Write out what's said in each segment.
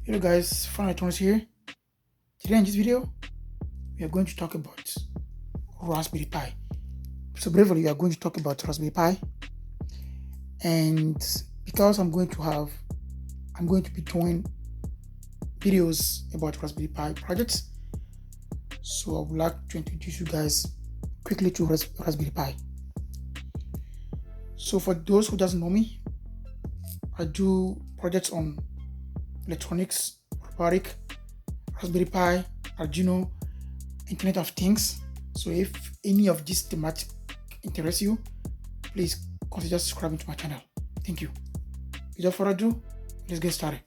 Hello guys, Fun Thomas here. Today in this video, we are going to talk about Raspberry Pi. So briefly, we are going to talk about Raspberry Pi, and because I'm going to be doing videos about Raspberry Pi projects. So I would like to introduce you guys quickly to Raspberry Pi. So for those who doesn't know me, I do projects on electronics, robotic, Raspberry Pi, Arduino, Internet of Things. So if any of these thematic interests you, please consider subscribing to my channel. Thank you. Without further ado, let's get started.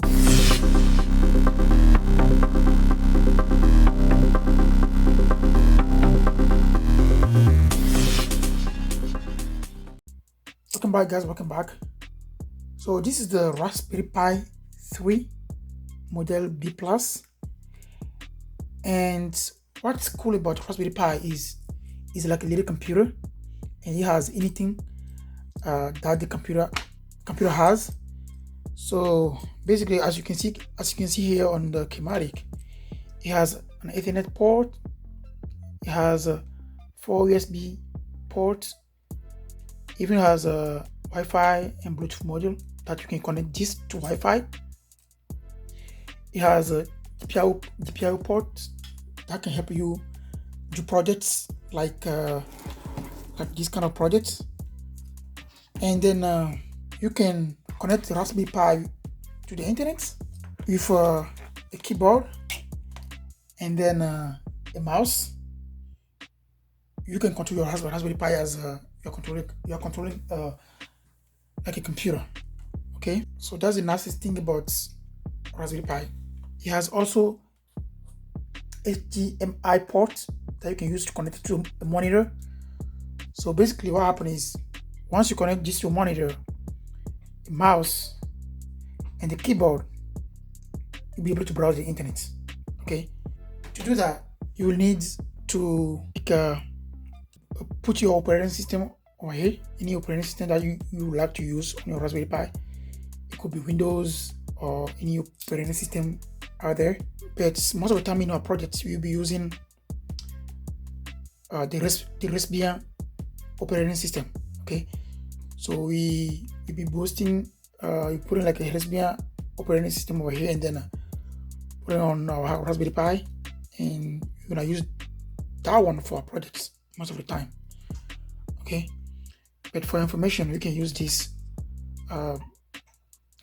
Welcome back guys, welcome back. So this is the Raspberry Pi 3 model B+. And what's cool about Raspberry Pi is like a little computer, and it has anything that the computer has. So basically, as you can see here on the schematic, it has an Ethernet port, it has 4 USB ports, even has a Wi-Fi and Bluetooth module that you can connect this to Wi-Fi. It has a GPIO port that can help you do projects like this kind of projects. And then you can connect the Raspberry Pi to the internet with a keyboard and then a mouse. You can control your Raspberry Pi as you're controlling like a computer. Okay, so that's the nicest thing about Raspberry Pi. It has also hdmi port that you can use to connect it to a monitor. So basically what happens is, once you connect this to a monitor, the mouse and the keyboard, you'll be able to browse the internet. Okay, to do that, you will need to put your operating system over here, any operating system that you would like to use on your Raspberry Pi. It could be Windows or any operating system out there, but most of the time in our projects we'll be using the Raspbian operating system. Okay, so we'll be boosting putting like a Raspbian operating system over here, and then put it on our Raspberry Pi, and we're gonna use that one for our projects most of the time. Okay, but for information, we can use this.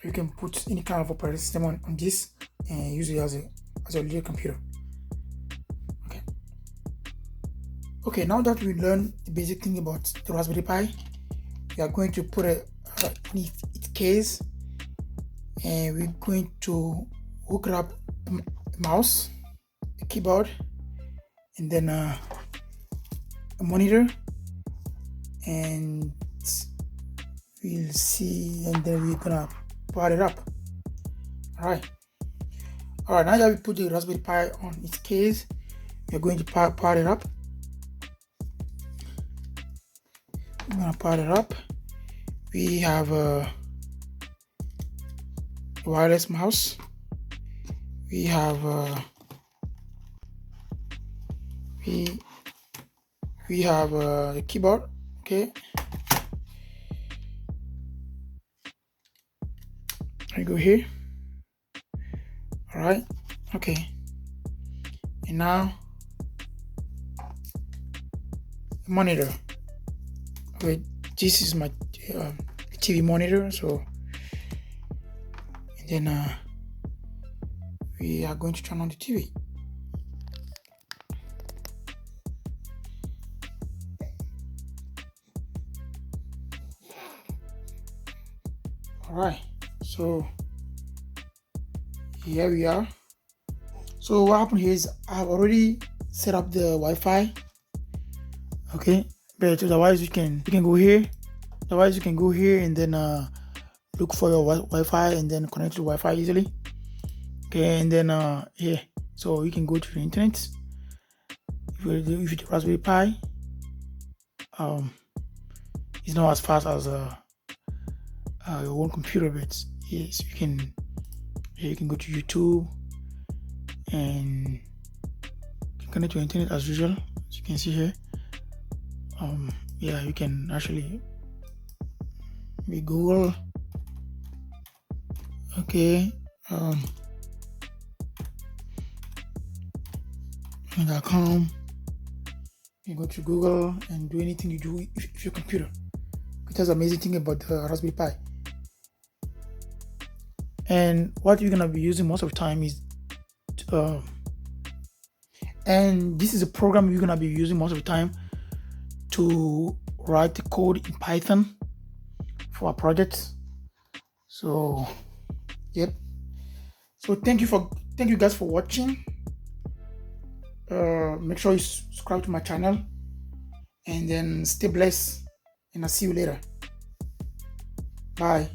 You can put any kind of operating system on this and use it as a little computer. Okay, now that we learned the basic thing about the Raspberry Pi, we are going to put it in its case, and we're going to hook it up a mouse, a keyboard, and then a monitor, and we'll see, and then we're gonna power it up. All right, now that we put the Raspberry Pi on its case, we're going to power it up. I'm gonna power it up. We have a wireless mouse. We have we have a keyboard. Okay, I go here. All right. Okay, and now monitor. Wait, this is my TV monitor. So, and then we are going to turn on the TV. All right, so here we are. So what happened here is I've already set up the Wi-Fi. Okay, but otherwise you can go here. Otherwise you can go here and then look for your Wi-Fi and then connect to Wi-Fi easily. Okay, and then here, so you can go to the internet. If you Raspberry Pi, it's not as fast as your own computer, but yes, you Here you can go to YouTube and connect your internet as usual, as you can see here. Yeah, you can actually be Google. Okay, .com. You go to Google and do anything you do if your computer. That's the amazing thing about the Raspberry Pi. And what you're gonna be using most of the time is, and this is a program you're gonna be using most of the time to write the code in Python for our projects. So, yep. So thank you guys for watching. Make sure you subscribe to my channel, and then stay blessed. And I'll see you later. Bye.